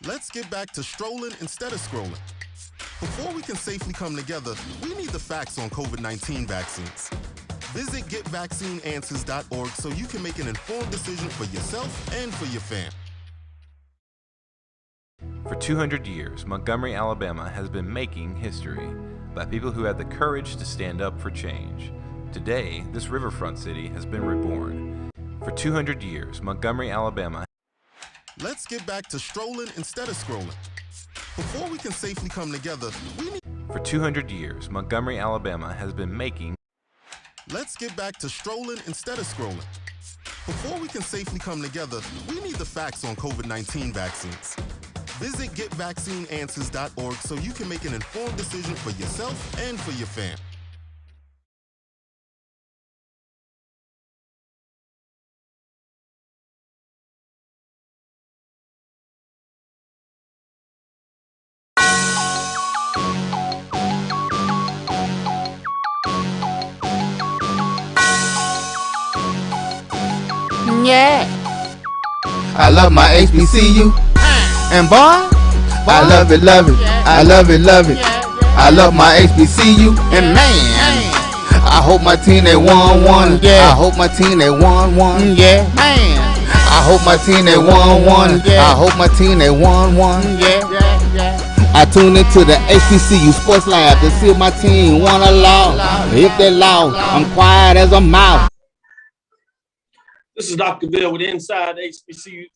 Let's get back to strolling instead of scrolling. Before we can safely come together, we need the facts on COVID-19 vaccines. Visit getvaccineanswers.org so you can make an informed decision for yourself and for your family. For 200 years, Montgomery, Alabama has been making history by people who had the courage to stand up for change. Today, this riverfront city has been reborn. For 200 years, Montgomery, Alabama. Let's get back to strolling instead of scrolling. Before we can safely come together, we need... For 200 years, Montgomery, Alabama has been making... Let's get back to strolling instead of scrolling. Before we can safely come together, we need the facts on COVID-19 vaccines. Visit getvaccineanswers.org so you can make an informed decision for yourself and for your family. Yeah. I love my HBCU, and boy, I love it, I love it, I love my HBCU, and man, I hope my team they won one. I hope my team they won one. Yeah, man. I hope my team they won one. I hope my team they won one. I tune into the HBCU Sports Lab to see if my team won or lost. If they lost, I'm quiet as a mouse. This is Dr. Bill with Inside HBCU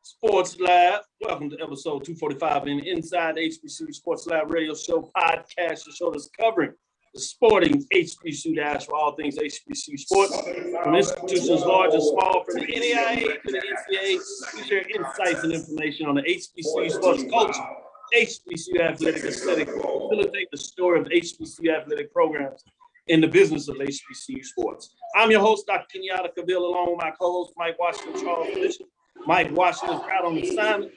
Sports Lab. Welcome to episode 245 in Inside HBCU Sports Lab radio show podcast, the show that's covering the sporting HBCU dash for all things HBCU sports, from institutions large and small, from the NAIA to the NCAA. We share insights and information on the HBCU sports culture, HBCU athletic aesthetic, facilitate the story of HBCU athletic programs in the business of HBCU sports. I'm your host, Dr. Kenyatta Cavill, along with my co-host, Mike Washington, Charles Felicia. Mike Washington's out on assignment.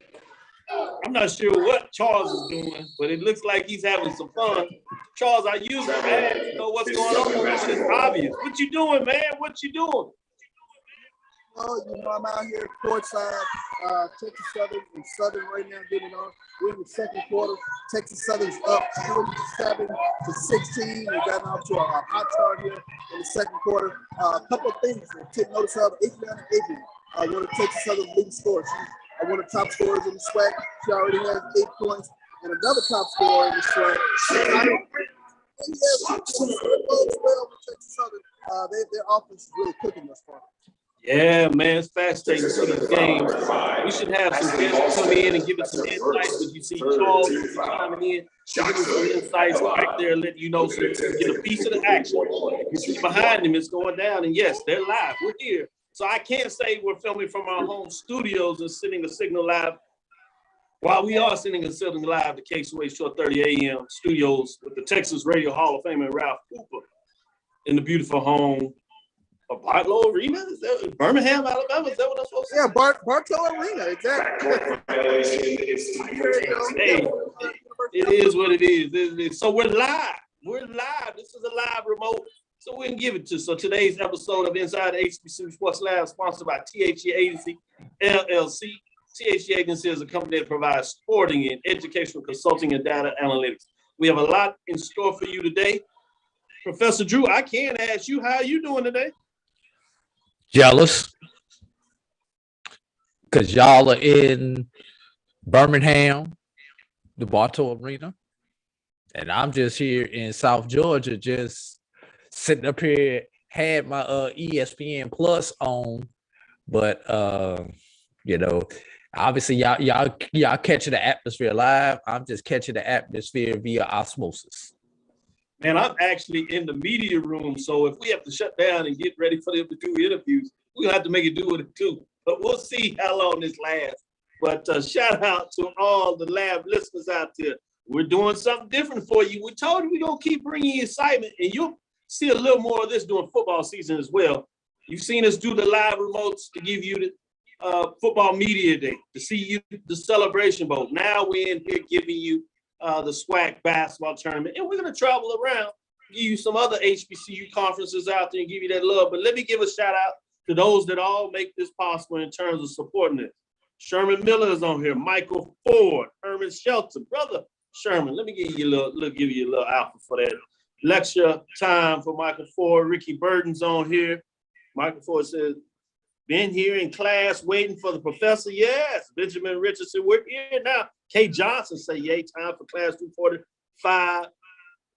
I'm not sure what Charles is doing, but it looks like he's having some fun. Charles, I usually ask, you know what's going on. It's obvious. What you doing, man? What you doing? Well, I'm out here courtside, Texas Southern and Southern right now getting on. We're in the second quarter. Texas Southern's up 27-16. We got off to a hot start here in the second quarter. A couple of things to take notice of. Adriana Avery, one of Texas Southern's leading scorers. She's one of the top scorers in the SWAC. She already has 8 points. And another top scorer in the SWAC. Texas Southern. Their offense is really cooking thus far. Yeah, man, it's fascinating to see these games. We should have some guests come in and give us some insights. But you see Charles coming in, give us some insights back there, let you know so you can get a piece of the action. You see behind them, it's going down, and yes, they're live. We're here. So I can't say we're filming from our home studios and sending a signal live. While we are sending a signal live to KSWA Short 30 AM studios with the Texas Radio Hall of Famer Ralph Cooper in the beautiful home of Bartow Arena? Is that Birmingham, Alabama? Is that what I'm supposed to say? Yeah, Bartow Arena, exactly. Hey, it is what it is. So we're live. We're live. This is a live remote, so we can give it to. So today's episode of Inside HBCU Sports Lab is sponsored by THE Agency, LLC. THE Agency is a company that provides sporting and educational consulting and data analytics. We have a lot in store for you today. Professor Drew, I can ask you, how are you doing today? Jealous because y'all are in Birmingham, the Bartow Arena, and I'm just here in South Georgia, just sitting up here. Had my ESPN Plus on, but obviously y'all catching the atmosphere live. I'm just catching the atmosphere via osmosis. Man, I'm actually in the media room, so if we have to shut down and get ready for them to do interviews, we'll have to make it do with it too. But we'll see how long this lasts. But shout out to all the lab listeners out there. We're doing something different for you. We told you we're going to keep bringing you excitement, and you'll see a little more of this during football season as well. You've seen us do the live remotes to give you the football media day, to see you the Celebration Bowl. Now we're in here giving you the SWAC basketball tournament, and we're going to travel around, give you some other HBCU conferences out there and give you that love. But let me give a shout out to those that all make this possible in terms of supporting it. Sherman Miller is on here. Michael Ford, Herman Shelton, brother Sherman. Let me give you a little alpha for that. Lecture time for Michael Ford. Ricky Burton's on here. Michael Ford says, been here in class waiting for the professor. Yes. Benjamin Richardson, we're here now. Kay Johnson say, yay, time for class 245.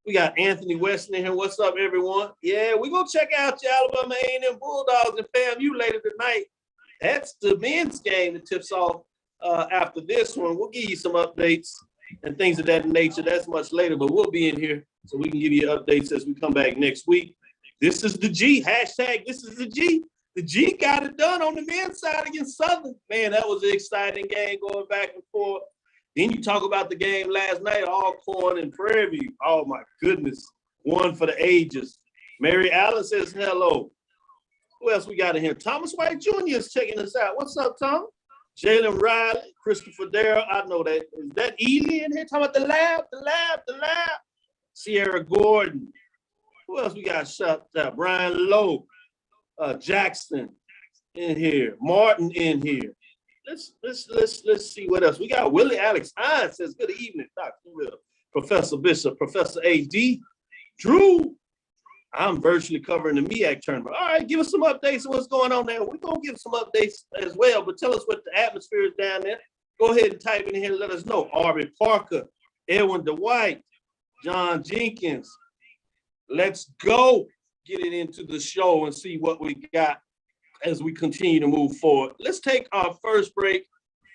We got Anthony Weston in here. What's up, everyone? Yeah, we're going to check out your Alabama A&M Bulldogs and FAMU later tonight. That's the men's game that tips off after this one. We'll give you some updates and things of that nature. That's much later, but we'll be in here so we can give you updates as we come back next week. This is the G. Hashtag this is the G. The G got it done on the men's side against Southern. Man, that was an exciting game going back and forth. Then you talk about the game last night, Alcorn and Prairie View. Oh, my goodness. One for the ages. Mary Allen says hello. Who else we got in here? Thomas White Jr. is checking us out. What's up, Tom? Jalen Riley, Christopher Darrell. I know that. Is that Ely in here? Talking about the lab. Sierra Gordon. Who else we got shut out? Brian Lowe. Jackson in here. Martin in here. Let's see what else. We got Willie Alex Hines says, good evening, Dr. Will. Professor Bishop, Professor A.D. Drew. I'm virtually covering the MEAC tournament. All right, give us some updates on what's going on there. We're going to give some updates as well, but tell us what the atmosphere is down there. Go ahead and type in here and let us know. Arby Parker, Edwin DeWhite, John Jenkins. Let's go get it into the show and see what we got as we continue to move forward. Let's take our first break,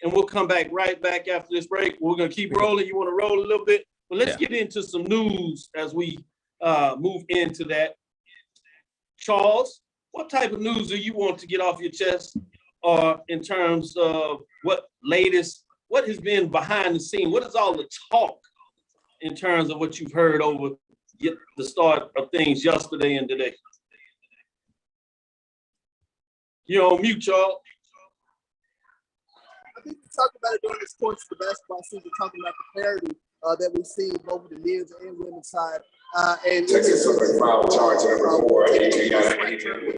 and we'll come right back after this break. We're going to keep rolling. You want to roll a little bit? But let's get into some news as we move into that. Charles, what type of news do you want to get off your chest in terms of what has been behind the scene? What is all the talk in terms of what you've heard over the start of things yesterday and today? You're on mute, Charles. I think we talked about it during this course of the basketball season, talking about the parity that we've seen both the men's and women's side. And Texas took foul charge number 4. Pretty much everything we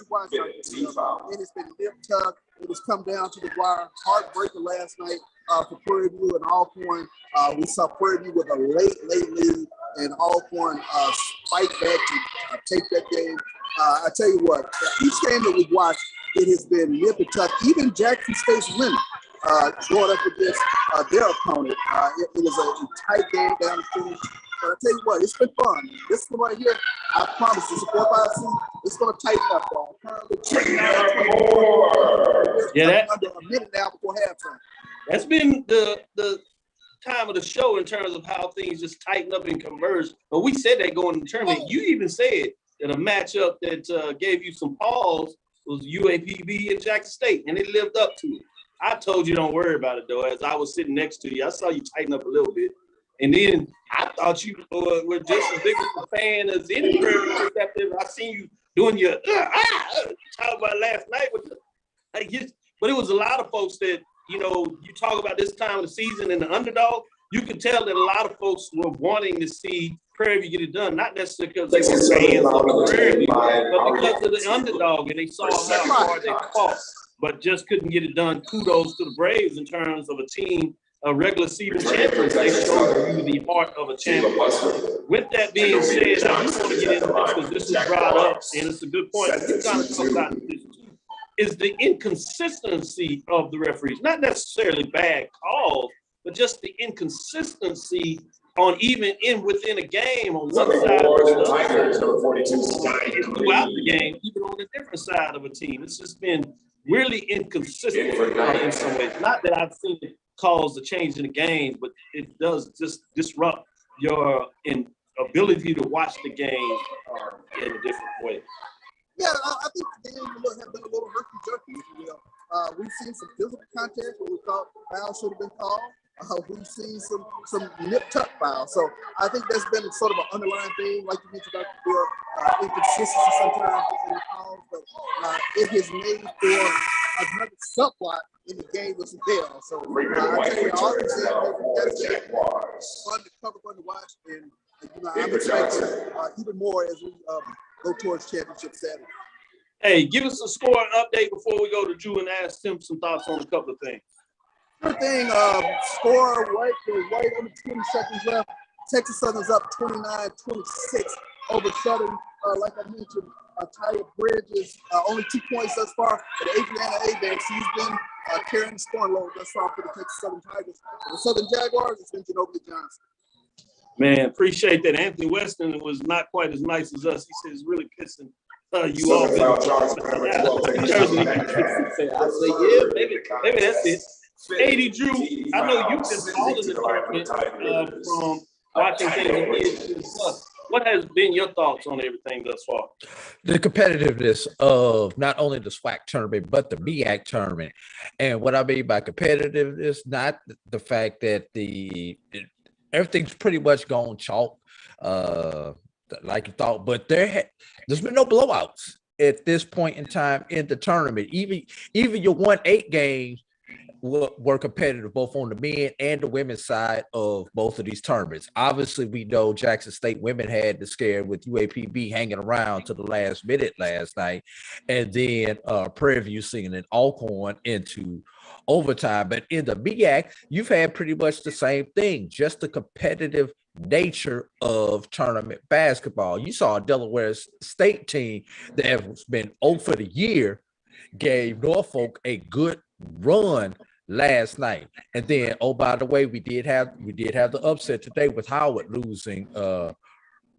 watched, it has been nip tuck. It has come down to the wire. Heartbreaker last night for Prairie View and Alcorn. We saw Prairie View with a late lead, and Alcorn fight back to take that game. I tell you what, each game that we've watched, it has been nip and tuck. Even Jackson State's winning going up against their opponent. It was a tight game down the finish. But I tell you what, it's been fun. This one right here, I promise, it's a 4-5 season. It's going to tighten up, y'all. Currently, under a minute now before halftime. That's been the time of the show in terms of how things just tighten up and converge. But we said that going into the tournament. You even said that a matchup that gave you some pause was UAPB and Jackson State, and it lived up to it. I told you don't worry about it, though. As I was sitting next to you, I saw you tighten up a little bit. And then I thought you were just as big of a fan as any perspective. I seen you doing your talk about last night. But it was a lot of folks that, you talk about this time of the season and the underdog. You could tell that a lot of folks were wanting to see Prairie View get it done, not necessarily because they were fans of the Prairie View, but because of the underdog, and they saw how hard they fought, but just couldn't get it done. Kudos to the Braves in terms of a team, a regular season champions. They showed you the heart of a champion. With that being said, I just want to get into this because this was brought up, and it's a good point. You kind of talk about this is the inconsistency of the referees, not necessarily bad calls, but just the inconsistency on even within a game on one side or the other, throughout the game, even on a different side of a team. It's just been really inconsistent in some ways. Not that I've seen it cause a change in the game, but it does just disrupt your ability to watch the game in a different way. Yeah, I think the game have been a little herky-jerky. We've seen some physical contact where we thought fouls should have been called. We've seen some nip-tuck fouls. So I think that's been sort of an underlying thing, like you mentioned, Dr. Bill, inconsistency sometimes in the calls, but it has made for another subplot in the game was there. So I tell you, all these things, that's fun to cover, fun to watch, and I'm expecting even more as we go towards championship Saturday. Hey, give us a score update before we go to Drew and ask him some thoughts on a couple of things. Good thing, score right under 20 seconds left. Texas Southern's up 29-26 over Southern. Like I mentioned, Tyler Bridge is only 2 points thus far. But Adriana Avex, he's been carrying the scoring load thus far for the Texas Southern Tigers. The Southern Jaguars, it's been Ginobili Johnson. Man, appreciate that. Anthony Weston was not quite as nice as us. He said it's really pissing you off. I say, yeah, maybe that's it. 80 Drew, I know you've been following the tournament from watching things. What has been your thoughts on everything thus far? The competitiveness of not only the SWAC tournament, but the MEAC tournament. And what I mean by competitiveness, not the fact that everything's pretty much gone chalk, like you thought, but there's been no blowouts at this point in time in the tournament. Even your 1-8 games were competitive both on the men and the women's side of both of these tournaments. Obviously, we know Jackson State women had the scare with UAPB hanging around to the last minute last night, and then Prairie View singing an Alcorn into overtime. But in the MEAC, you've had pretty much the same thing, just the competitive nature of tournament basketball. You saw a Delaware State team that has been 0 for the year gave Norfolk a good run last night. And then, oh, by the way, we did have the upset today with Howard losing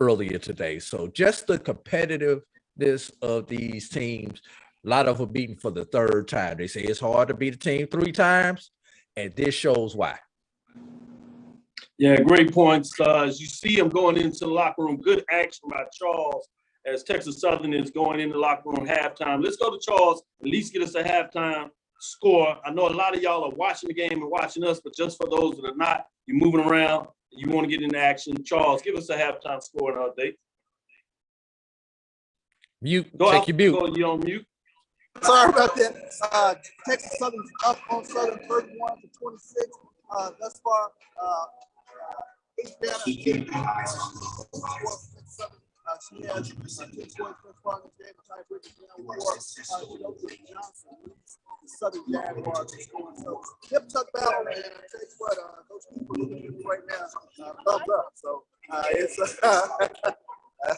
earlier today. So just the competitiveness of these teams, a lot of them beating for the third time. They say it's hard to beat a team 3 times, and this shows why. Yeah, great points. As you see them going into the locker room, good action by Charles as Texas Southern is going in the locker room halftime. Let's go to Charles, at least get us a halftime score. I know a lot of y'all are watching the game and watching us, but just for those that are not, you're moving around, you want to get into action. Charles, give us a halftime score and update. Mute. Check your mute. You're on mute. Sorry about that. Texas Southern's up on Southern 31-26. Thus far, Adriana she has 10 points thus far in the game. The tiebreaker is down 4. Ginobili Johnson leads the Southern Jaguars in scoring. So, hip tuck battle, man. I tell you what, those people looking at me right now, thumbs up. So, it's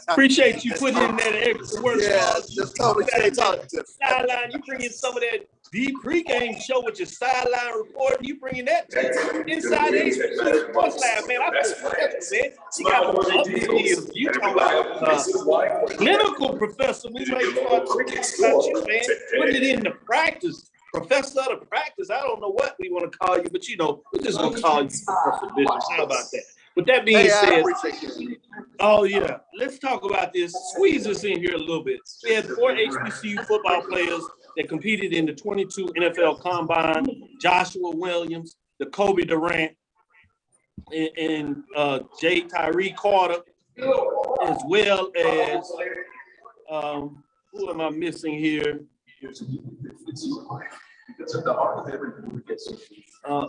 appreciate you putting in that extra work. Yeah, just totally talking to sideline. You bring in some of that deep pregame show with your sideline reporting. You bringing that to inside HBCU Sports Lab, man. I feel special, man. You got more up here. You talking about clinical professor. We might start talking about you, man. Putting it into practice. Professor of the practice. I don't know what we want to call you, but we're just gonna call you Professor Bishop. How about that? With that being said, oh yeah, let's talk about this. Squeeze us in here a little bit. We had 4 HBCU football players that competed in the 22 NFL Combine. Joshua Williams, the Kobe Durant, and J. Tyree Carter, as well as who am I missing here?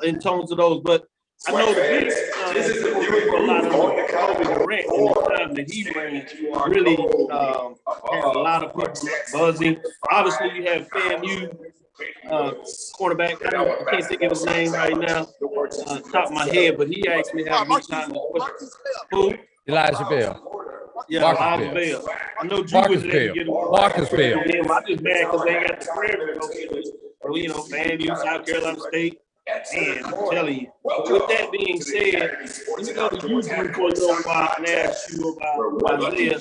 In terms of those, but I know the big for a lot of Kobe Durant in the time that he ran really had a lot of people buzzing. Obviously, you have FAMU quarterback. I can't think of his name right now, top of my head, but he actually had a good time. Who? Elijah Bell. Yeah, Elijah Bell. I know Drew was there to get him. Marcus Bell. I'm just mad because they ain't got the prayer to go get it. Or, FAMU, South Carolina State. Man, I'm telling you. With that being said, let me go to you for a little while and ask you about Isaiah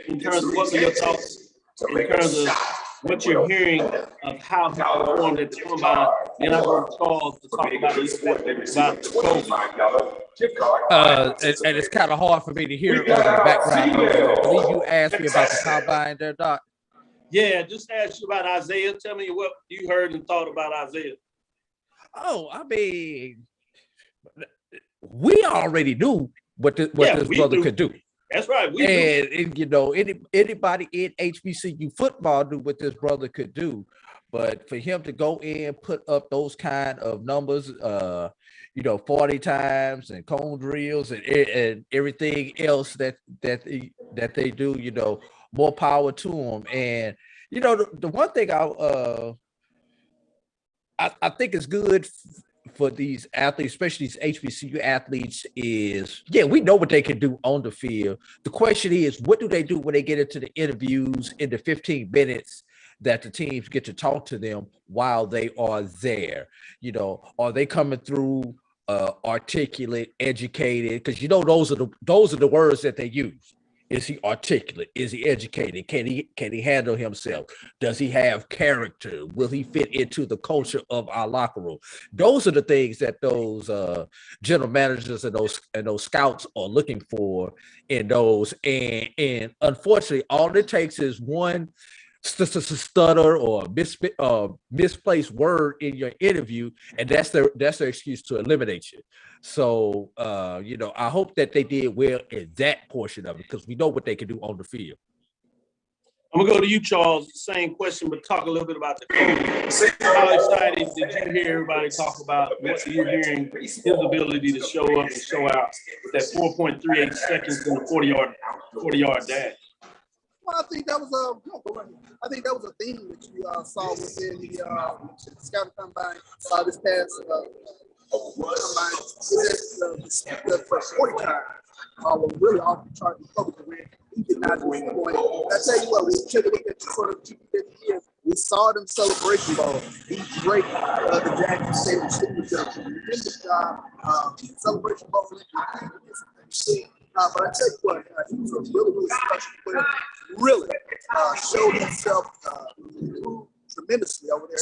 in terms of what are your thoughts in terms of what you're hearing of how he performed at the combine. Then I go to Charles to talk about a little bit about the coach. And it's kind of hard for me to hear in the background. I believe you asked me about the combine there, Doc. Yeah, just ask you about Isaiah. Tell me what you heard and thought about Isaiah. Oh, I mean, we already knew what this brother could do. That's right. Anybody in HBCU football knew what this brother could do. But for him to go in, put up those kind of numbers, 40 times and cone drills and everything else that they do, more power to him. And You know, the one thing I think is good for these athletes, especially these HBCU athletes, is we know what they can do on the field. The question is, what do they do when they get into the interviews in the 15 minutes that the teams get to talk to them while they are there? You know, are they coming through articulate, educated? Because those are the words that they use. Is he articulate? Is he educated? Can he handle himself? Does he have character? Will he fit into the culture of our locker room? Those are the things that those general managers and those scouts are looking for in those. And unfortunately, all it takes is one stutter or misplaced word in your interview, and that's their excuse to eliminate you. So I hope that they did well in that portion of it, because we know what they can do on the field. I'm gonna go to you, Charles. Same question, but talk a little bit about the coach. How excited did you hear everybody talk about what you're hearing, his ability to show up and show out with that 4.38 seconds in the 40-yard dash? Well, I think that was a theme that you saw within the scouting combine this past combine. The 40 time was really off the chart. He did not disappoint. I tell you what, we took a look at sort of 2 years. We saw them celebration ball. He break the Jackson State Reduction. He did the job. Celebration ball. But I tell you what, he was a really special player. Really showed himself tremendously over there.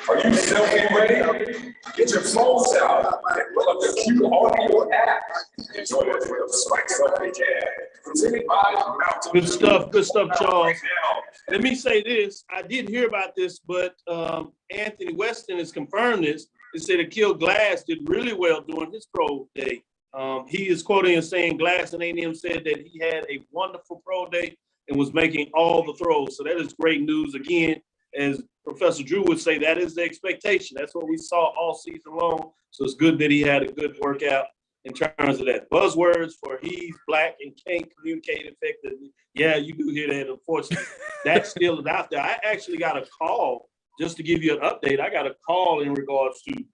Are you selfie ready? Get your phones out and pull up the Q audio app. Enjoy the thrill of spikes up the Good stuff, Charles. Let me say this. I did hear about this, but Anthony Weston has confirmed this. He said Akil Glass did really well during his pro day. He is quoting and saying Glass and A&M said that he had a wonderful pro day and was making all the throws. So that is great news. Again, as Professor Drew would say, that is the expectation. That's what we saw all season long. So it's good that he had a good workout in terms of that. Buzzwords for he's black and can't communicate effectively. Yeah, you do hear that. Unfortunately, that still is out there. I actually got a call, just to give you an update. I got a call in regards to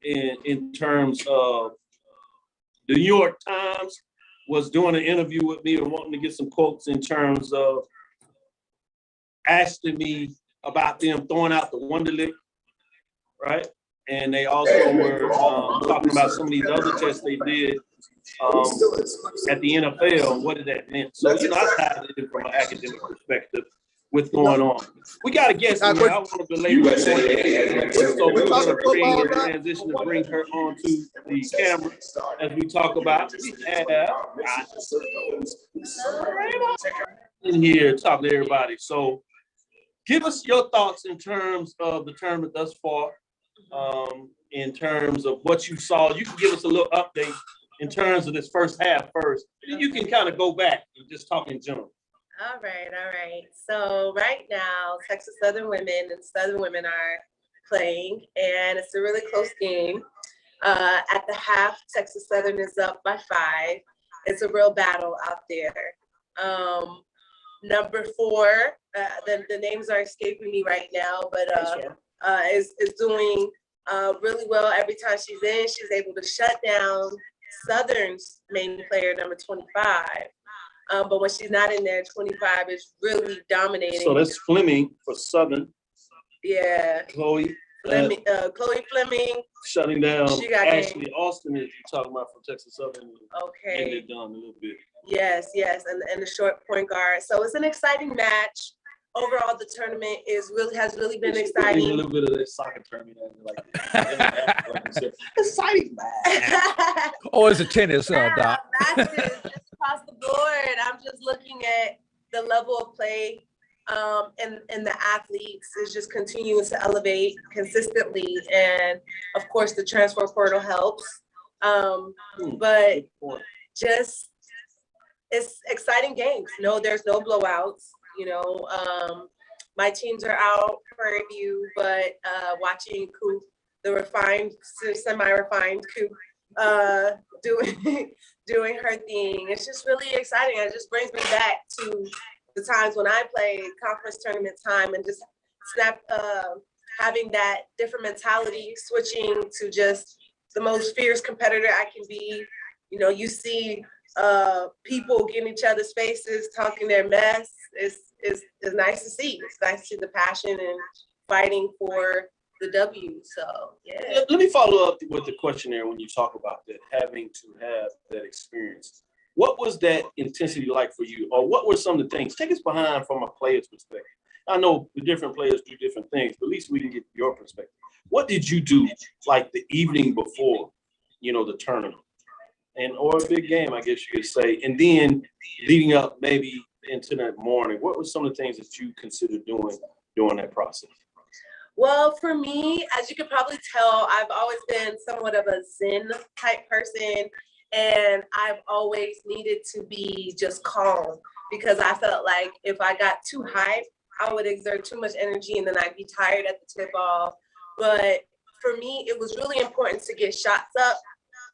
in terms of the New York Times was doing an interview with me and wanting to get some quotes in terms of asking me about them throwing out the Wonderlic, right? And they also were talking about some of these other tests they did at the NFL, what did that mean? So, I tied it in from an academic perspective with going on. We got a guest here. I want to belabor it. So we're going to bring her transition to bring her onto the camera as we talk about. We have in here talking to everybody. So give us your thoughts in terms of the tournament thus far, in terms of what you saw. You can give us a little update in terms of this first half first. And you can kind of go back and just talk in general. All right. So right now, Texas Southern women and Southern women are playing, and it's a really close game. At the half, Texas Southern is up by 5. It's a real battle out there. Number 4, the names are escaping me right now, but is doing really well every time she's in. She's able to shut down Southern's main player, number 25. But when she's not in there, 25 is really dominating. So that's Fleming for Southern. Yeah. Chloe Fleming. Shutting down Ashley game. Austin, as you're talking about, from Texas Southern. Okay. Ended down a little bit. Yes. And the short point guard. So it's an exciting match. Overall, the tournament has really been exciting. A little bit of that soccer tournament, exciting match. Or is it tennis, Doc? Matches just across the board. I'm just looking at the level of play, and the athletes is just continuing to elevate consistently, and of course the transfer portal helps. But just it's exciting games. No, there's no blowouts. My teams are out for review, but watching Coop, the semi-refined Coop, doing her thing, it's just really exciting. It just brings me back to the times when I played conference tournament time and just having that different mentality, switching to just the most fierce competitor I can be. You know, you see people get in each other's faces, talking their mess. It's nice to see. It's nice to see the passion and fighting for the W. So, yeah. Let me follow up with the questionnaire when you talk about that, having to have that experience. What was that intensity like for you? Or what were some of the things? Take us behind from a player's perspective. I know the different players do different things, but at least we can get your perspective. What did you do like the evening before, the tournament? Or a big game, I guess you could say. And then leading up maybe into that morning, what were some of the things that you considered doing during that process? Well, for me, as you can probably tell, I've always been somewhat of a Zen type person. And I've always needed to be just calm because I felt like if I got too hyped, I would exert too much energy and then I'd be tired at the tip off. But for me, it was really important to get shots up.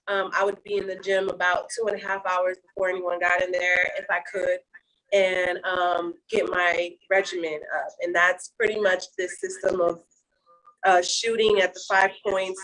I would be in the gym about 2.5 hours before anyone got in there if I could, and get my regimen up. And that's pretty much this system of shooting at the 5 points,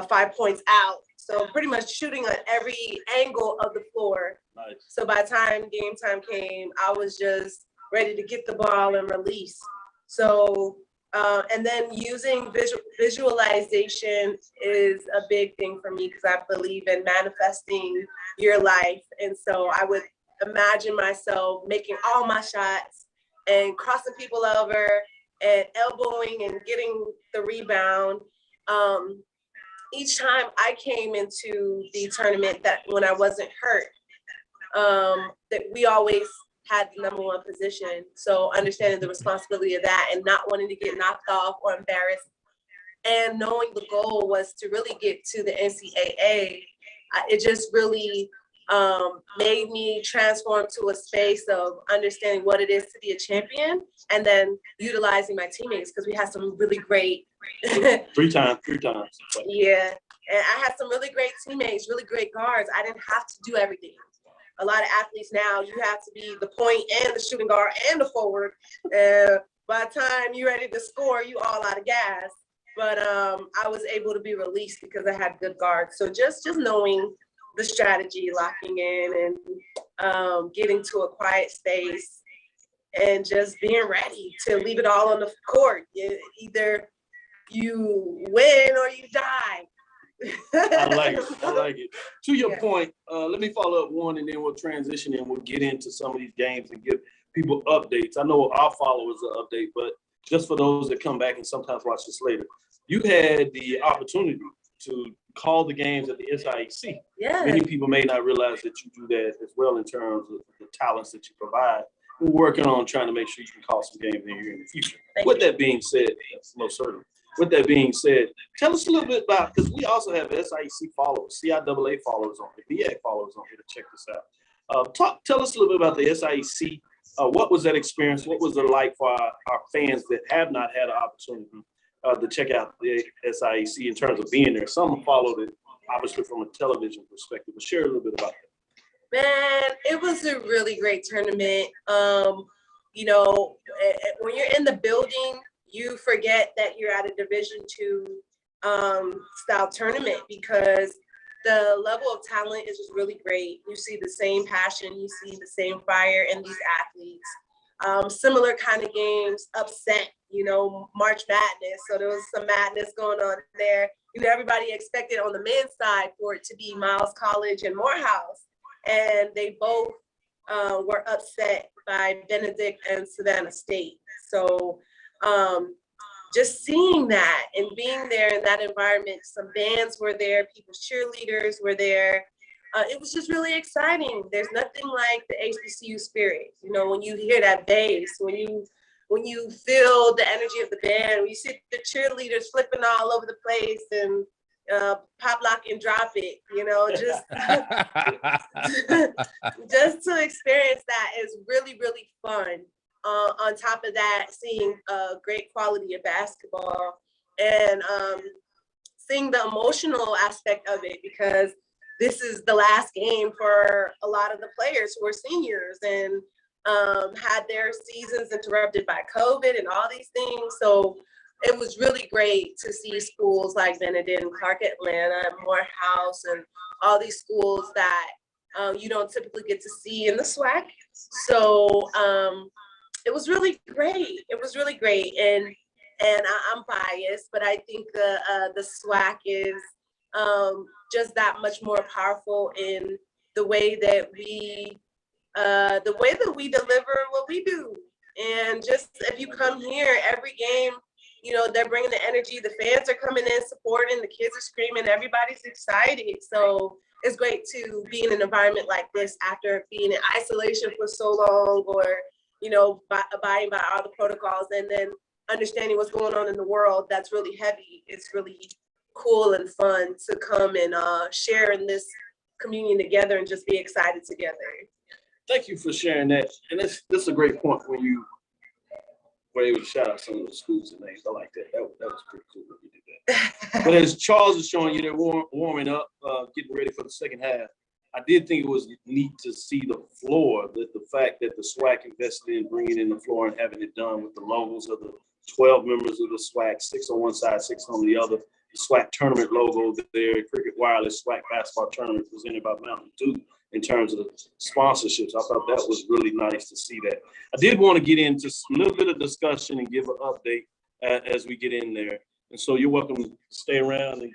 5 points out. So pretty much shooting on every angle of the floor. Nice. So by the time game time came, I was just ready to get the ball and release. So, and then using visualization is a big thing for me because I believe in manifesting your life. And so I would imagine myself making all my shots and crossing people over and elbowing and getting the rebound. Each time I came into the tournament that when I wasn't hurt, that we always had the number one position. So understanding the responsibility of that and not wanting to get knocked off or embarrassed, and knowing the goal was to really get to the NCAA, it just really made me transform to a space of understanding what it is to be a champion and then utilizing my teammates because we had some really great three times. Yeah. And I had some really great teammates, really great guards. I didn't have to do everything. A lot of athletes now, you have to be the point and the shooting guard and the forward. By the time you're ready to score, you all out of gas. But I was able to be released because I had good guards. So just knowing the strategy, locking in and getting to a quiet space and just being ready to leave it all on the court. Either you win or you die. I like it. To your point, let me follow up one and then we'll transition and we'll get into some of these games and give people updates. I know our followers are update, but just for those that come back and sometimes watch this later, you had the opportunity to call the games at the SIAC. Yeah. Many people may not realize that you do that as well in terms of the talents that you provide. We're working on trying to make sure you can call some games in here in the future. That being said, most certainly. With that being said, tell us a little bit about, because we also have SIAC followers, CIAA followers on here, BA followers on here to check this out. Tell us a little bit about the SIAC. What was that experience? What was it like for our fans that have not had an opportunity to check out the SIAC in terms of being there? Some followed it, obviously, from a television perspective, but share a little bit about that. Man, it was a really great tournament. When you're in the building, you forget that you're at a Division II style tournament because the level of talent is just really great. You see the same passion, you see the same fire in these athletes. Similar kind of games, upset, March Madness. So there was some madness going on there. Everybody expected on the men's side for it to be Miles College and Morehouse. And they both were upset by Benedict and Savannah State. So just seeing that and being there in that environment, some bands were there, people's cheerleaders were there. It was just really exciting. There's nothing like the HBCU spirit. When you hear that bass, when you feel the energy of the band, when you see the cheerleaders flipping all over the place and pop, lock, and drop it, just to experience that is really, really fun. On top of that, seeing great quality of basketball and seeing the emotional aspect of it because this is the last game for a lot of the players who are seniors and had their seasons interrupted by COVID and all these things. So it was really great to see schools like Benedict and Clark Atlanta and Morehouse and all these schools that you don't typically get to see in the SWAC. So it was really great. It was really great. And I'm biased, but I think the SWAC is just that much more powerful in the way that we deliver what we do. And just if you come here every game, you know, they're bringing the energy, the fans are coming in, supporting, the kids are screaming, everybody's excited. So it's great to be in an environment like this after being in isolation for so long, or, you know, abiding by all the protocols, and then understanding what's going on in the world that's really heavy. It's really cool and fun to come and share in this communion together and just be excited together. Thank you for sharing that. And this is a great point when you were able to shout out some of the schools and names. I like that. That was pretty cool when you did that. But as Charles is showing you, they're warming up, getting ready for the second half. I did think it was neat to see the floor, that the fact that the SWAC invested in bringing in the floor and having it done with the logos of the 12 members of the SWAC, 6 on one side, 6 on the other. The SWAC tournament logo there, Cricket Wireless SWAC basketball tournament presented by Mountain Dew. In terms of sponsorships, I thought that was really nice to see that. I did want to get into a little bit of discussion and give an update as we get in there. And so you're welcome to stay around and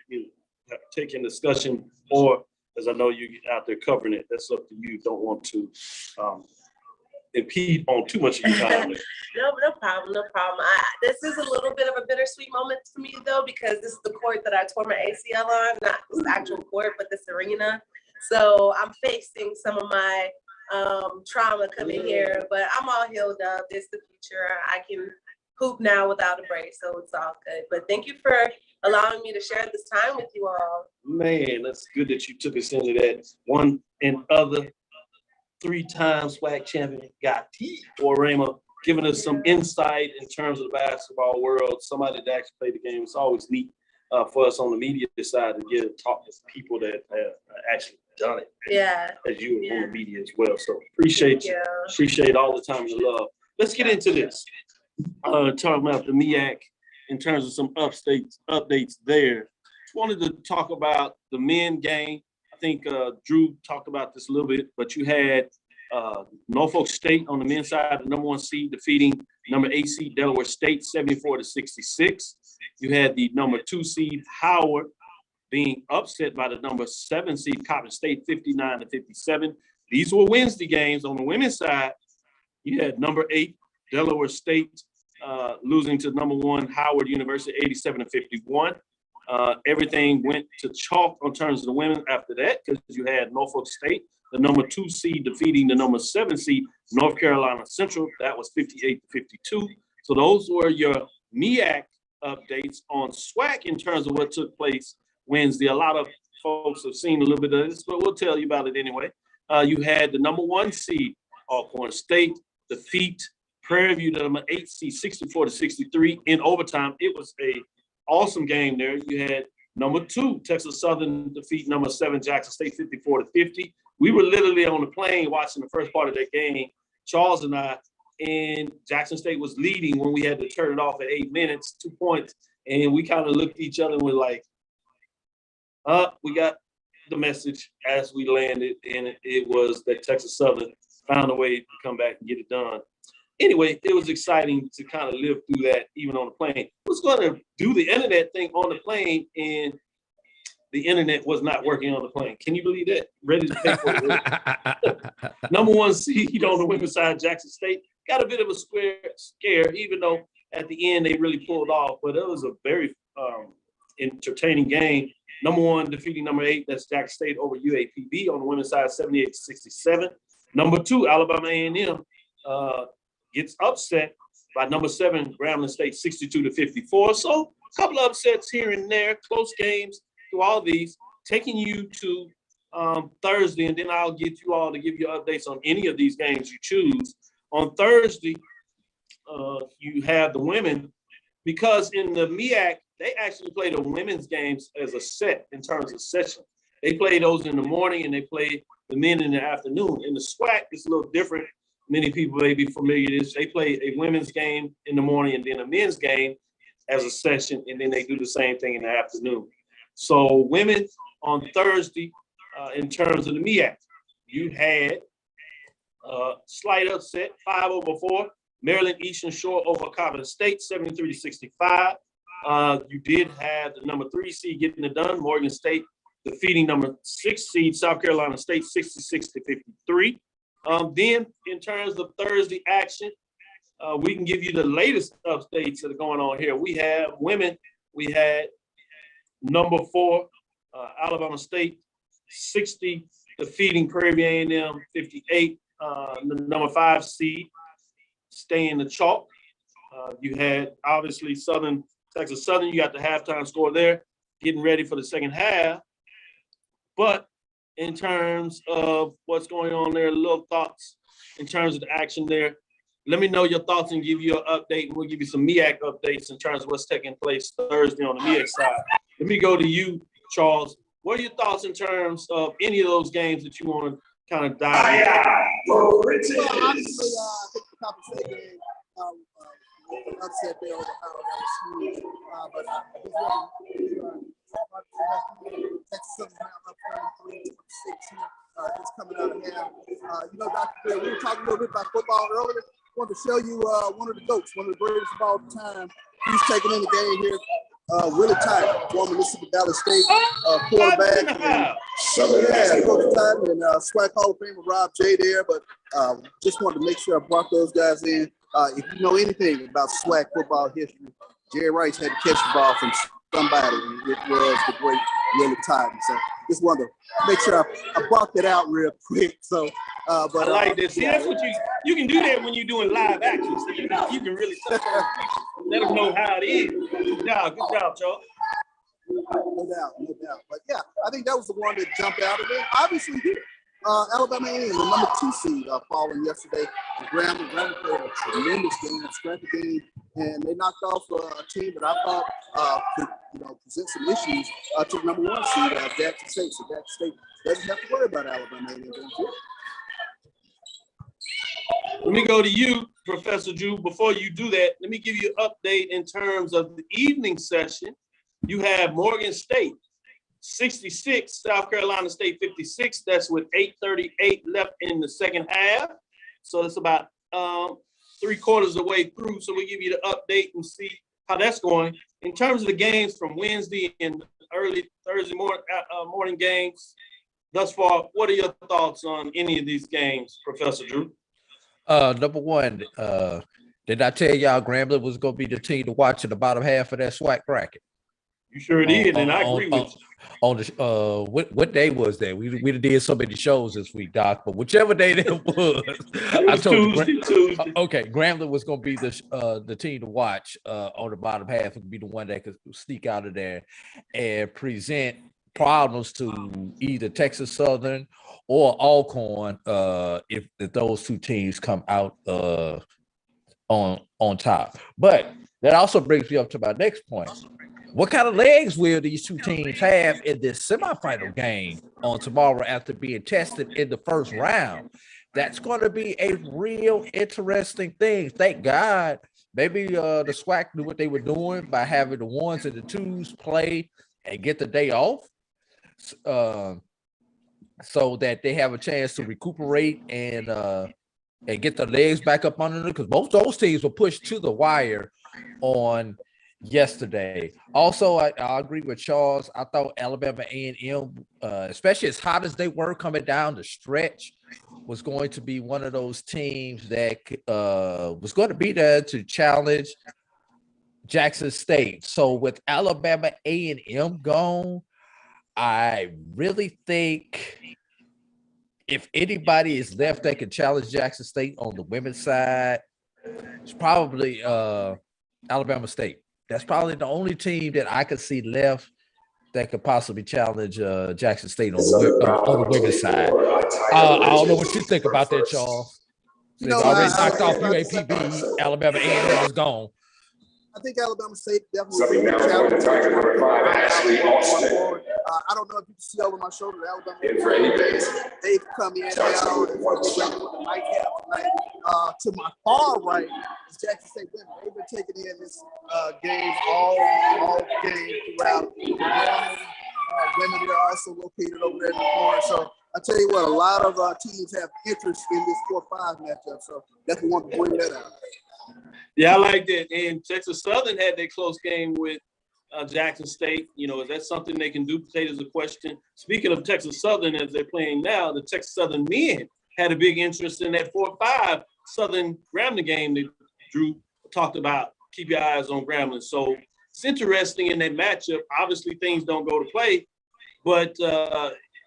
take in discussion, or as I know you get out there covering it, that's up to you. Don't want to impede on too much of your time. No problem. This is a little bit of a bittersweet moment for me, though, because this is the court that I tore my ACL on, not this actual court, but this arena. So I'm facing some of my trauma coming here, but I'm all healed up. It's the future. I can hoop now without a brace, so it's all good. But thank you for allowing me to share this time with you all. Man, that's good that you took us into that. One and other 3-time SWAC champion, Gotti or Rama, giving us some insight in terms of the basketball world. Somebody that actually played the game. It's always neat for us on the media side to get to talk to people that have actually done it. Yeah. As you on the media as well. So appreciate you. Appreciate all the time and love. Let's get into this. Talking about the MEAC in terms of some updates there. Wanted to talk about the men game. I think Drew talked about this a little bit, but you had Norfolk State on the men's side, the number 1 seed, defeating number 8 seed Delaware State 74-66. You had the number 2 seed Howard being upset by the number 7 seed Coppin State 59-57. These were Wednesday games. On the women's side, you had number 8 Delaware State losing to number 1 Howard University 87-51. Everything went to chalk in terms of the women after that, because you had Norfolk State, the number 2 seed, defeating the number 7 seed North Carolina Central. That was 58-52. So those were your MEAC updates on SWAC in terms of what took place Wednesday. A lot of folks have seen a little bit of this, but we'll tell you about it anyway. You had the number 1 seed Alcorn State defeat Prairie View, the number 8 seed 64-63 in overtime. It was a awesome game there. You had number 2 Texas Southern defeat number 7 Jackson State 54-50. We were literally on the plane watching the first part of that game, Charles and I, and Jackson State was leading when we had to turn it off at 8 minutes, 2 points, and we kind of looked at each other and were like, we got the message as we landed, and it was that Texas Southern found a way to come back and get it done. Anyway, it was exciting to kind of live through that even on the plane. I was going to do the internet thing on the plane, and the internet was not working on the plane. Can you believe that? Ready to pay for it. Number 1 seed on the women's side, Jackson State, got a bit of a scare, even though at the end they really pulled off. But it was a very entertaining game. Number 1 defeating number 8, that's Jackson State over UAPB on the women's side, 78-67. Number 2, Alabama A&M gets upset by number 7, Grambling State, 62-54. So a couple of upsets here and there, close games through all these, taking you to Thursday, and then I'll get you all to give you updates on any of these games you choose. On Thursday, you have the women, because in the MEAC, they actually play the women's games as a set in terms of session. They play those in the morning and they play the men in the afternoon. In the SWAC, it's a little different. many people may be familiar with this. They play a women's game in the morning and then a men's game as a session, and then they do the same thing in the afternoon. So women on Thursday, in terms of the MEAC, you had slight upset, 5-4. Maryland Eastern Shore over Coppin State, 73-65. You did have the number 3 seed getting it done, Morgan State defeating number 6 seed South Carolina State, 66-53. Then in terms of Thursday action, we can give you the latest updates that are going on here. We have women. We had number 4, Alabama State, 60, defeating Prairie View A&M, 58. The number 5 seed staying the chalk. You had obviously Texas Southern. You got the halftime score there, getting ready for the second half. But in terms of what's going on there, little thoughts in terms of the action there. Let me know your thoughts and give you an update, and we'll give you some MEAC updates in terms of what's taking place Thursday on the MEAC side. Let me go to you, Charles. What are your thoughts in terms of any of those games that you want to kind of dive into? Well, obviously, I think the Coppin State game upset there over how that was huge. But I think Texas Southern up 33-26 here, just coming out of half. Dr. Bill, we were talking a little bit about football earlier. I wanted to show you one of the GOATs, one of the greatest of all time. He's taking in the game here. Willie Tiger, former Mississippi Valley State quarterback. Coach Tiger and SWAC Hall of Famer Rob J there. But just wanted to make sure I brought those guys in. If you know anything about SWAC football history, Jerry Rice had to catch the ball from somebody, and it was the great Willie Tiger. So just wanted to make sure I brought that out real quick. So, but I like this. See, that's what you can do that when you're doing live action. So you can really touch on people, let them know how it is. Good job, Charles. No doubt. But yeah, I think that was the one that jumped out of there. Obviously, Alabama A&M, the number 2 seed, falling yesterday. Grambling played a tremendous game, a scrappy game, and they knocked off a team that I thought could, present some issues to the number 1 seed, Jackson State. So Jackson State doesn't have to worry about Alabama A&M. Let me go to you, Professor Drew. Before you do that, let me give you an update in terms of the evening session. You have Morgan State 66, South Carolina State 56. That's with 8:38 left in the second half. So it's about 3/4 of the way through. So we give you the update and see how that's going. In terms of the games from Wednesday and early Thursday morning games thus far, what are your thoughts on any of these games, Professor Drew? Number one, did I tell y'all Grambling was going to be the team to watch in the bottom half of that SWAC bracket? You sure did, and I agree with you. On the what day was that? We did so many shows this week, Doc. But whichever day that was, I told Tuesday. Okay, Grambling was going to be the team to watch on the bottom half. It could be the one that could sneak out of there and present problems to either Texas Southern or Alcorn if those two teams come out on top. But that also brings me up to my next point. What kind of legs will these two teams have in this semifinal game on tomorrow after being tested in the first round? That's going to be a real interesting thing. Thank God, maybe the SWAC knew what they were doing by having the 1s and the 2s play and get the day off, so that they have a chance to recuperate and get their legs back up under them, because both those teams were pushed to the wire on yesterday. Also, I agree with Charles. I thought Alabama A&M, especially as hot as they were coming down the stretch, was going to be one of those teams that was going to be there to challenge Jackson State. So with Alabama A&M gone, I really think if anybody is left that can challenge Jackson State on the women's side, it's probably Alabama State. That's probably the only team that I could see left that could possibly challenge Jackson State on the women's side. I don't know what you think about that, Charles. They've already knocked off UAPB. Alabama A&M is gone. I think Alabama State definitely will be a challenge. I don't know if you can see over my shoulder, Alabama. They've come in now. The nightcap tonight. To my far right is Jackson State women. They've been taking in this game all game throughout. Women are also located over there in the corner. So I tell you what, a lot of teams have interest in this 4-5 matchup. So definitely want to bring that out. Yeah, I like that. And Texas Southern had their close game with Jackson State. You know, is that something they can duplicate is a question. Speaking of Texas Southern, as they're playing now, the Texas Southern men had a big interest in that 4-5 Southern Grambling game that Drew talked about. Keep your eyes on Grambling. So it's interesting in that matchup. Obviously, things don't go to play, but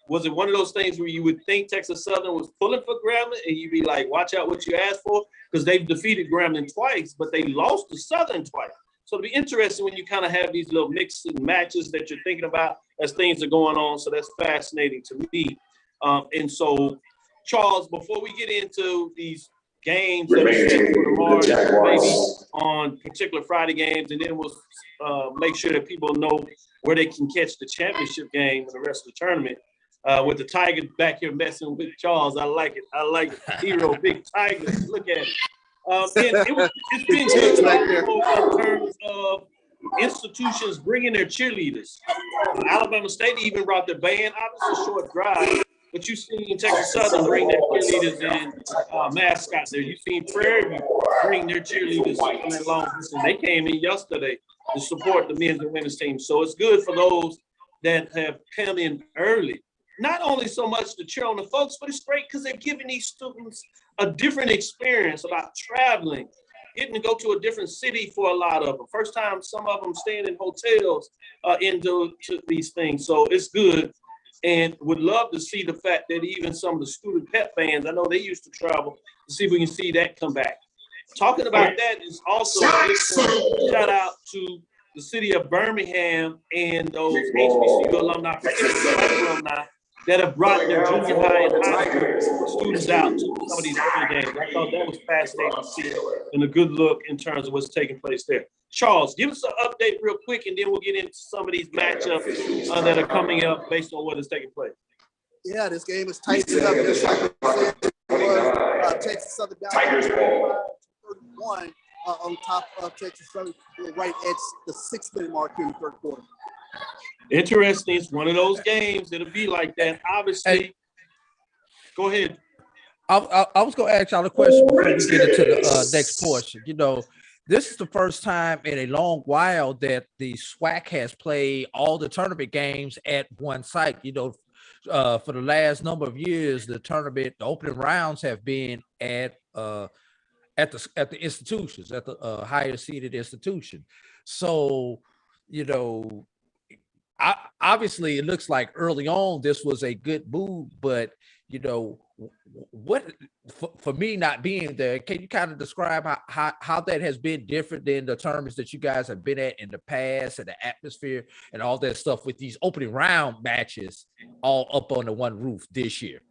was it one of those things where you would think Texas Southern was pulling for Grambling and you'd be like, watch out what you asked for? Because they've defeated Grambling twice, but they lost to Southern twice. So it'll be interesting when you kind of have these little mixed matches that you're thinking about as things are going on. So that's fascinating to me. And so, Charles, before we get into these games that are set for tomorrow, maybe on particular Friday games, and then we'll make sure that people know where they can catch the championship game and the rest of the tournament. With the Tigers back here messing with Charles, I like it. I like it. Hero, big Tigers. Look at it. It's been good in terms of institutions bringing their cheerleaders. Alabama State even brought their band. Obviously, a short drive. But you've seen Texas Southern bring their cheerleaders and mascots there. You've seen Prairie View bring their cheerleaders on that long distance. They came in yesterday to support the men's and women's team. So it's good for those that have come in early. Not only so much to cheer on the folks, but it's great because they're giving these students a different experience about traveling, getting to go to a different city for a lot of them. First time, some of them staying in hotels into these things. So it's good. And would love to see the fact that even some of the student pep bands, I know they used to travel, to see if we can see that come back. Talking about that is also a shout out to the city of Birmingham and those HBCU alumni that have brought their junior high and high school students out to some of these early games. I thought that was fascinating to see and a good look in terms of what's taking place there. Charles, give us an update real quick, and then we'll get into some of these matchups that are coming up based on what is taking place. Yeah, this game is tightened up just like it was. Texas Southern down 31 on top of Texas Southern, right at the 6-minute mark in the third quarter. Interesting. It's one of those games that'll be like that. Obviously, go ahead. I was going to ask y'all a question before we get into the next portion. You know, this is the first time in a long while that the SWAC has played all the tournament games at one site. You know, for the last number of years, the opening rounds have been at the institutions, at the higher seated institution. So, you know, obviously it looks like early on this was a good move, but you know, what for me not being there, can you kind of describe how that has been different than the tournaments that you guys have been at in the past and the atmosphere and all that stuff with these opening round matches all up on the one roof this year?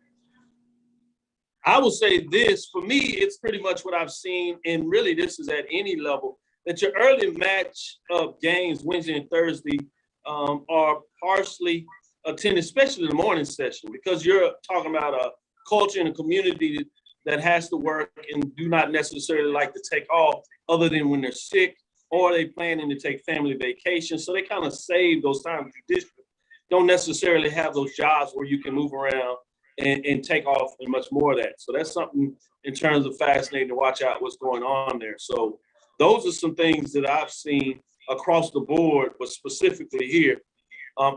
I will say this, for me, it's pretty much what I've seen, and really this is at any level, that your early match of games Wednesday and Thursday are partially attended, especially the morning session, because you're talking about a culture and a community that has to work and do not necessarily like to take off other than when they're sick or they planning to take family vacations. So they kind of save those times. Traditionally don't necessarily have those jobs where you can move around and take off and much more of that. So that's something in terms of fascinating to watch out what's going on there. So those are some things that I've seen across the board, but specifically here.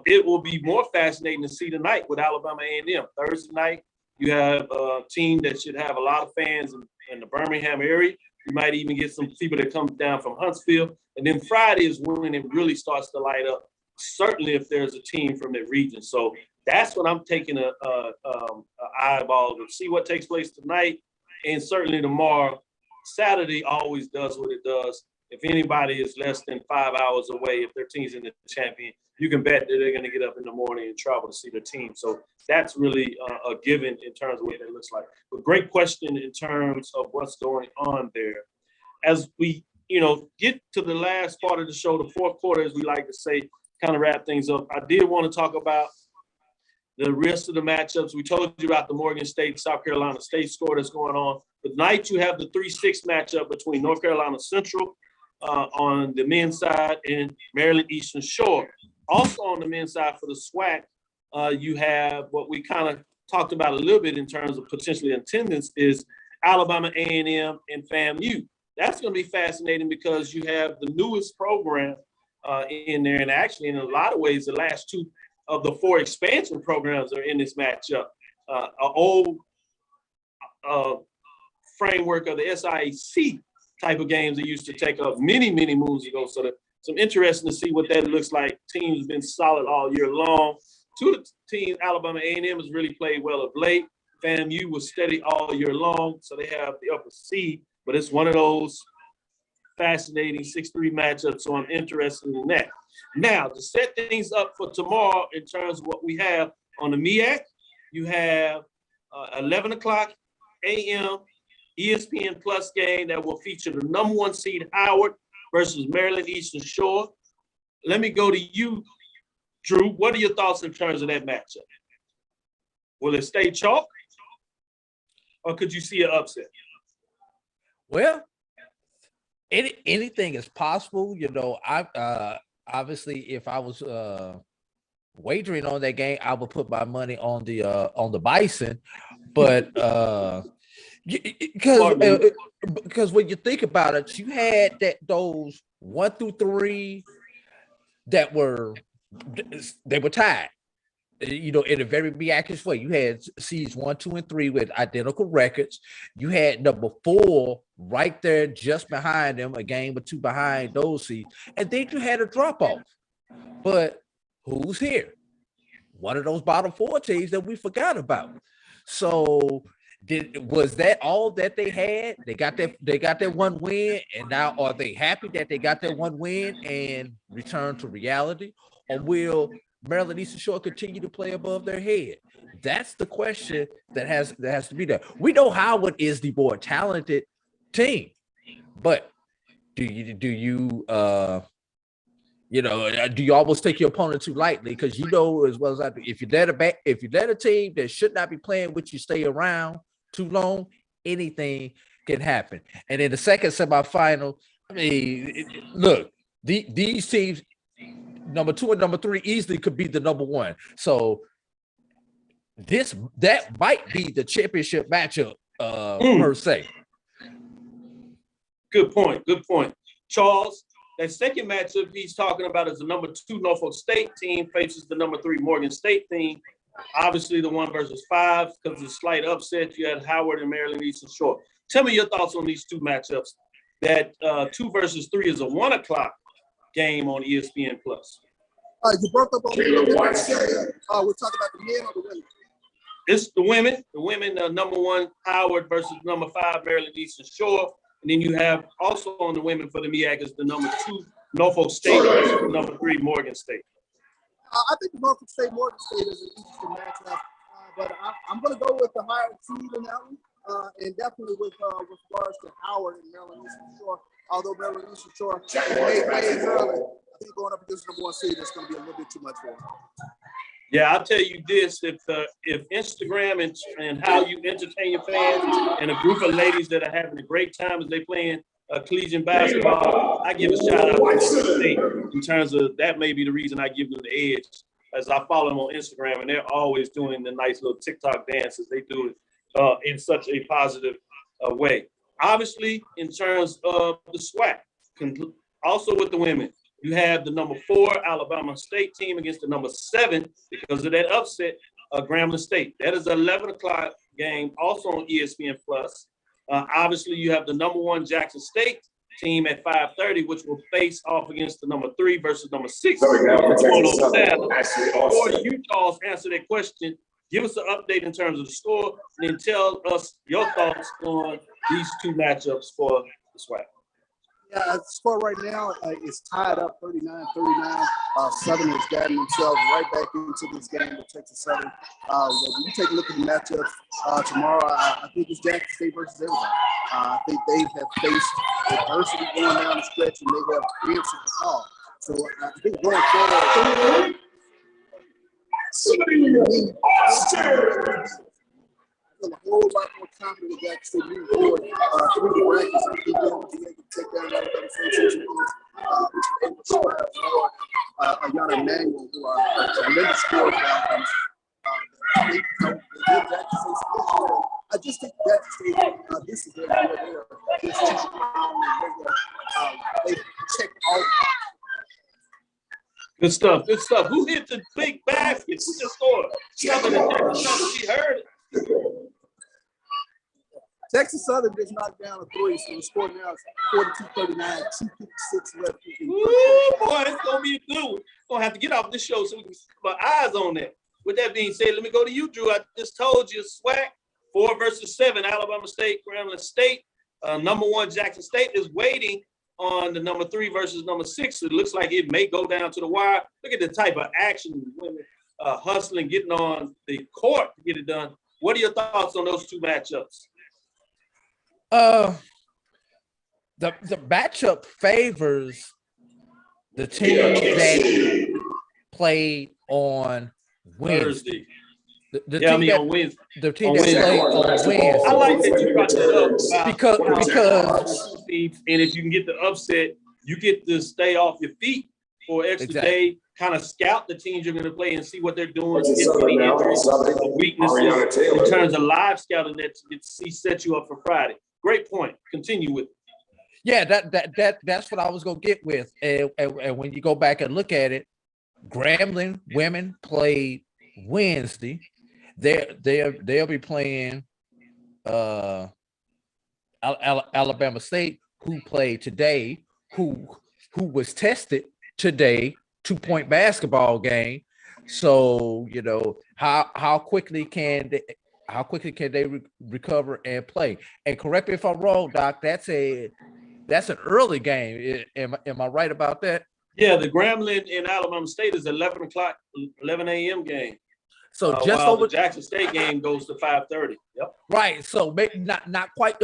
It will be more fascinating to see tonight with Alabama A&M. Thursday night, you have a team that should have a lot of fans in the Birmingham area. You might even get some people that come down from Huntsville. And then Friday is when it really starts to light up, certainly if there's a team from that region. So that's what I'm taking a eyeball to see what takes place tonight and certainly tomorrow. Saturday always does what it does. If anybody is less than 5 hours away, if their team's in the champion, you can bet that they're going to get up in the morning and travel to see their team. So that's really a given in terms of what that looks like. But great question in terms of what's going on there. As we, get to the last part of the show, the fourth quarter, as we like to say, kind of wrap things up. I did want to talk about the rest of the matchups. We told you about the Morgan State, South Carolina State score that's going on. Tonight, you have the 3-6 matchup between North Carolina Central on the men's side and Maryland Eastern Shore. Also on the men's side for the SWAC, you have what we kind of talked about a little bit in terms of potentially attendance is Alabama A&M and FAMU. That's going to be fascinating because you have the newest program in there. And actually, in a lot of ways, the last two of the 4 expansion programs are in this matchup. An old framework of the SIAC type of games they used to take up many, many moons ago. So some interesting to see what that looks like. Teams have been solid all year long. 2 of the teams, Alabama A&M has really played well of late. FAMU was steady all year long, so they have the upper seed. But it's one of those fascinating 6-3 matchups, so I'm interested in that. Now, to set things up for tomorrow in terms of what we have on the MEAC, you have 11 o'clock a.m. ESPN Plus game that will feature the number 1 seed Howard versus Maryland Eastern Shore. Let me go to you, Drew. What are your thoughts in terms of that matchup? Will it stay chalk, or could you see an upset? Well, anything is possible. You know, I obviously if I was wagering on that game, I would put my money on the Bison, but because when you think about it, you had those 1 through 3 that were tied. You know, in a very miraculous way. You had seeds 1, 2, and 3 with identical records. You had number 4 right there just behind them, a game or 2 behind those seeds. And then you had a drop-off. But who's here? One of those bottom 4 teams that we forgot about. So was that all that they had? They got that 1 win, and now are they happy that they got that 1 win and return to reality? Or will Maryland Eastern Shore continue to play above their head? That's the question that has to be there. We know Howard is the more talented team, but do you almost take your opponent too lightly? Because you know as well as I do, if you let a team that should not be playing with you stay around too long, anything can happen. And in the second semifinal, I mean, look, these teams, number 2 and number 3 easily could be the number 1. So that might be the championship matchup per se. Good point. Charles, that second matchup he's talking about is the number 2 Norfolk State team faces the number 3 Morgan State team. Obviously the 1 versus 5 because of the slight upset. You had Howard and Maryland Eastern Shore. Tell me your thoughts on these 2 matchups. That 2 versus 3 is a 1 o'clock game on ESPN Plus. You broke up on me. We're talking about the men or the women? It's the women. The women, number 1 Howard versus number 5 Maryland Eastern Shore. And then you have also on the women for the MEAC is the number 2 Norfolk State versus the number 3 Morgan State. I think the Norfolk State Morgan State is an interesting matchup, but I'm going to go with the higher seed in that one, and definitely with regards to Howard and Maryland Eastern Shore. Although Maryland Eastern Shore made early, I think going up against the number 1 seed is going to be a little bit too much for them. Yeah, I'll tell you this: if Instagram and how you entertain your fans and a group of ladies that are having a great time as they playing collegiate basketball, I give a shout out to Norfolk State in terms of that. May be the reason I give them the edge, as I follow them on Instagram, and they're always doing the nice little TikTok dances. They do it in such a positive way. Obviously, in terms of the SWAC, also with the women, you have the number 4 Alabama State team against the number 7 because of that upset, Grambling State. That is an 11 o'clock game, also on ESPN Plus. Obviously, you have the number 1 Jackson State team at 5:30, which will face off against the number 3 versus number 6. Before you, Charles, answer that question, give us an update in terms of the score, and then tell us your thoughts on these 2 matchups for the SWAC. Yeah, the score right now is tied up 39-39. Southern has gotten themselves right back into this game with Texas Southern. When you take a look at the matchups tomorrow, I think it's Jackson State versus everybody. I think they have faced adversity going down the stretch, and they have answered the call. So I think going forward, A whole lot more confident with Jackson State moving forward through the brackets. I think they're going to be able to take down Alabama State and Ayana Manuel, who are tremendous scorers now. I just think Jackson State, this is their year. They are just too strong. They check all. Good stuff. Good stuff. Who hit the big basket? Who just scored? Something that she heard it. Texas Southern just knocked down a three, so the score now is 42-39, 2:56 left. Ooh, boy, it's going to be a good one. Going to have to get off this show so we can keep our eyes on that. With that being said, let me go to you, Drew. I just told you, SWAC, 4 versus 7, Alabama State, Grambling State. Number 1, Jackson State is waiting on the number 3 versus number 6. It looks like it may go down to the wire. Look at the type of action, women hustling, getting on the court to get it done. What are your thoughts on those two matchups? The matchup favors the team that played on Wednesday. The team that played on Wednesday. I like that you brought that up because and if you can get the upset, you get to stay off your feet for an extra day, kind of scout the teams you're going to play and see what they're doing, get any injuries, weaknesses in terms of live scouting that you get to see set you up for Friday. Great point. Continue with it. Yeah, that's what I was gonna get with. And when you go back and look at it, Grambling women played Wednesday. They'll be playing Alabama State, who played today, who was tested today, 2-point basketball game. So you know how quickly can they recover and play? And correct me if I'm wrong, Doc. That's an early game. Am I right about that? Yeah, the Grambling in Alabama State is 11 a.m. game. So just over the Jackson State game goes to 5:30. Yep. Right. So maybe not quite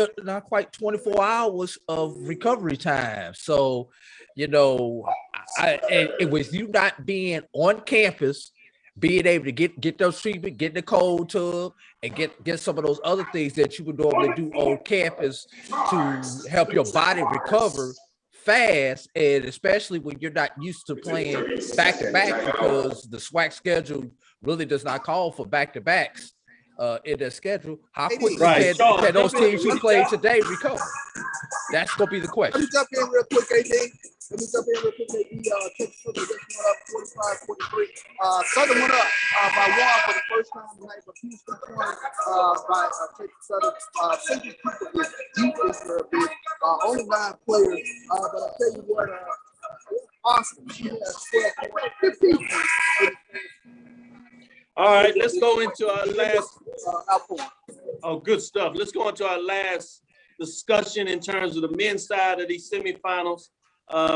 24 hours of recovery time. So, you know, it was you not being on campus, being able to get those treatment, get in the cold tub, and get some of those other things that you would normally do on campus to help your body recover fast, and especially when you're not used to playing back-to-back, because the SWAC schedule really does not call for back-to-backs in their schedule. How quickly can those teams who played today recover? That's going to be the question. Let me jump in real quick, AJ. Texas Southern just went up 45-43. Southern went up by 1 for the first time tonight, but Houston won by Texas Southern. Central Cooper is deep into a bit. Only 9 players, but I'll tell you what, Austin, she has 15 points. All right, let's go into our last outpoint. Oh, good stuff. Let's go into our last discussion in terms of the men's side of these semifinals.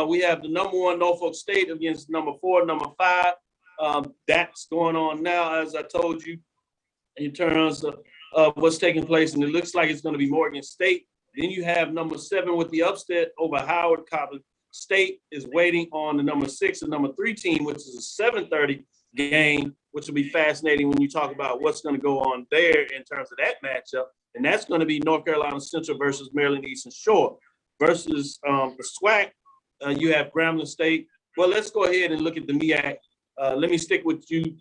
We have the number 1 Norfolk State against number 4, number 5. That's going on now, as I told you, in terms of what's taking place, and it looks like it's going to be Morgan State. Then you have number 7 with the upset over Howard. Coppin State is waiting on the number 6 and number 3 team, which is a 7:30 game, which will be fascinating when you talk about what's going to go on there in terms of that matchup. And that's going to be North Carolina Central versus Maryland Eastern Shore. Versus the SWAC, you have Grambling State. Well, let's go ahead and look at the MEAC. Let me stick with you,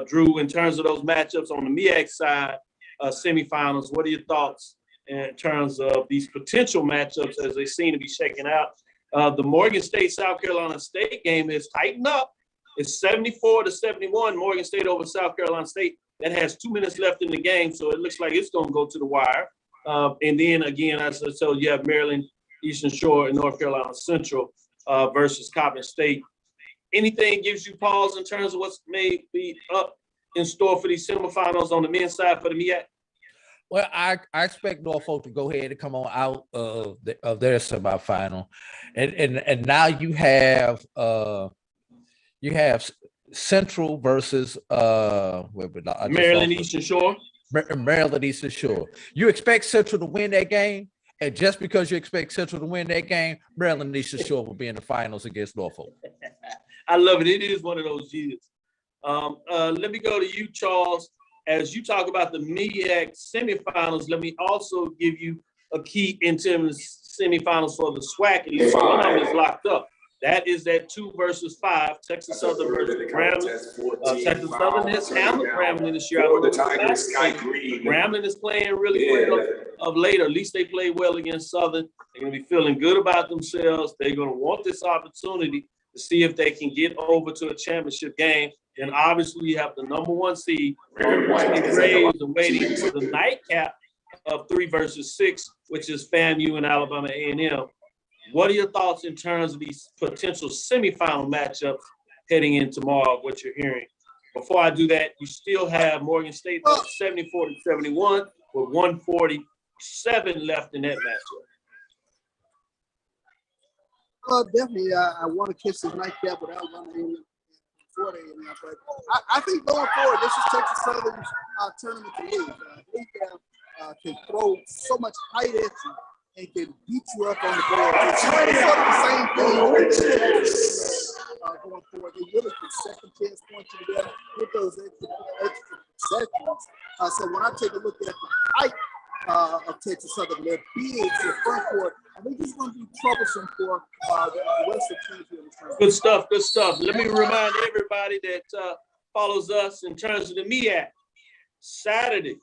Drew, in terms of those matchups on the MEAC side, semifinals. What are your thoughts in terms of these potential matchups as they seem to be shaking out? The Morgan State, South Carolina State game is tightened up. It's 74-71, Morgan State over South Carolina State. That has 2 minutes left in the game, so it looks like it's going to go to the wire. And then, again, as I told you, have Maryland Eastern Shore and North Carolina Central versus Coppin State. Anything gives you pause in terms of what's may be up in store for these semifinals on the men's side for the MEAC? Well, I expect Norfolk to go ahead and come on out of their semifinal, and now you have Central versus Maryland Eastern Shore. Maryland Eastern Shore. You expect Central to win that game, and just because you expect Central to win that game, Maryland Eastern Shore will be in the finals against Norfolk. I love it. It is one of those years. Let me go to you, Charles. As you talk about the MEAC semifinals, let me also give you a key into the semifinals for the SWAC. At least one of them is locked up. That is that 2 versus 5, Texas Southern versus Grambling. Texas Southern has handled Grambling this year. Grambling is playing really well of late, or at least they played well against Southern. They're going to be feeling good about themselves. They're going to want this opportunity to see if they can get over to a championship game. And obviously, you have the number 1 seed, Braves, and waiting for the nightcap of 3 versus 6, which is FAMU and Alabama A&M. What are your thoughts in terms of these potential semifinal matchups heading in tomorrow, what you're hearing? Before I do that, you still have Morgan State 74-71 with 147 left in that matchup. Definitely, I want to catch this nightcap without running before they in there. But I think going forward, this is Texas Southern's tournament to lose. They can throw so much height at you and can beat you up on the board. It's sort of the same thing going forward. They really can second chance points together with those extra seconds. So when I take a look at the height of Texas Southern, their bigs, their front court, I think it's going to be troublesome for the rest of the teams here in the tournament. Good stuff, good stuff. Let me remind everybody that follows us in terms of the MEAC. Saturday,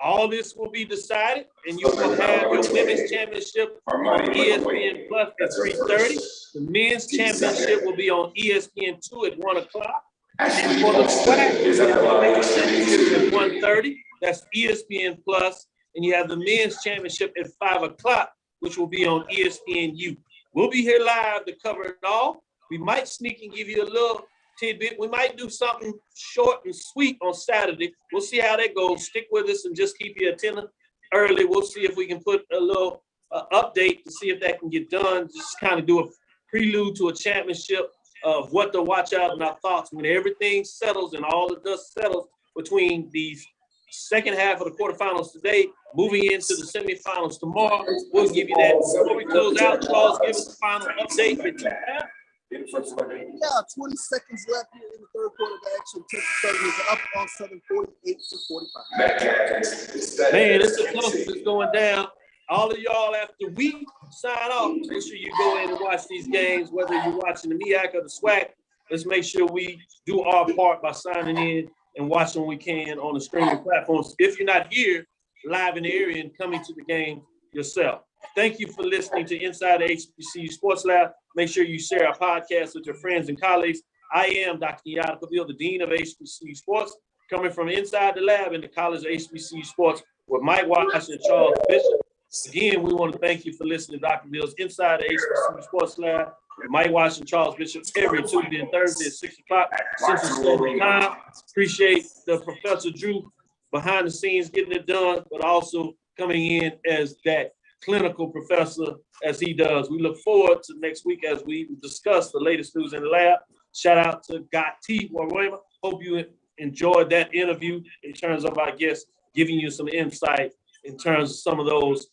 all this will be decided, and you will have your women's championship on ESPN Plus at 3:30. The men's championship will be on ESPN2 at 1 o'clock. And for the SWAC, at 1:30, that's ESPN Plus, and you have the men's championship at 5 o'clock, which will be on ESPNU. We'll be here live to cover it all. We might sneak and give you a little tidbit. We might do something short and sweet on Saturday. We'll see how that goes. Stick with us and just keep your attention early. We'll see if we can put a little update to see if that can get done. Just kind of do a prelude to a championship of what to watch out and our thoughts when everything settles and all the dust settles between these second half of the quarterfinals today, moving into the semifinals tomorrow. We'll give you that. Before we close out, Charles, give us the final update that you have. Yeah, 20 seconds left here in the third quarter of action. Texas Southern is up on Southern 48-45. Man, it's the closest that's going down. All of y'all, after we sign off, make sure you go in and watch these games, whether you're watching the MEAC or the SWAC. Let's make sure we do our part by signing in and watching when we can on the streaming platforms. If you're not here live in the area and coming to the game yourself. Thank you for listening to Inside the HBCU Sports Lab. Make sure you share our podcast with your friends and colleagues. I am Dr. Kenyatta Cavill, the Dean of HBCU Sports, coming from inside the lab in the College of HBCU Sports with Mike Watts and Charles Bishop. Again, we want to thank you for listening to Dr. Bill's Inside the HBCU Sports Lab with Mike Watts and Charles Bishop every Tuesday and Thursday at 6 o'clock Central Standard Time. Appreciate the Professor Drew behind the scenes getting it done, but also coming in as that clinical professor as he does. We look forward to next week as we discuss the latest news in the lab. Shout out to Gatti Warwema. Hope you enjoyed that interview in terms of our guests giving you some insight in terms of some of those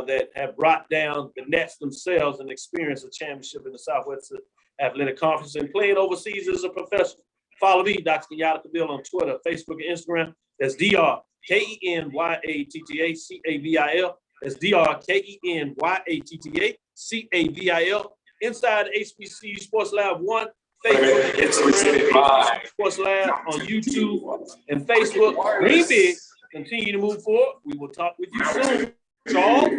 that have brought down the Nets themselves and experienced a championship in the Southwest Athletic Conference and playing overseas as a professional. Follow me, Dr. Kenyatta Cavill, on Twitter, Facebook, and Instagram. That's DrKenyattaCavil. That's DrKenyattaCavil. Inside the HBCU Sports Lab 1, Facebook, Instagram, Sports Lab on YouTube and Facebook. Dream big. Continue to move forward. We will talk with you soon. Charles.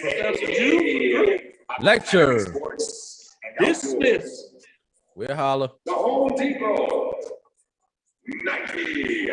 Professor Drew. Lecture. Dismiss. We'll holler. The Home Depot. Nike.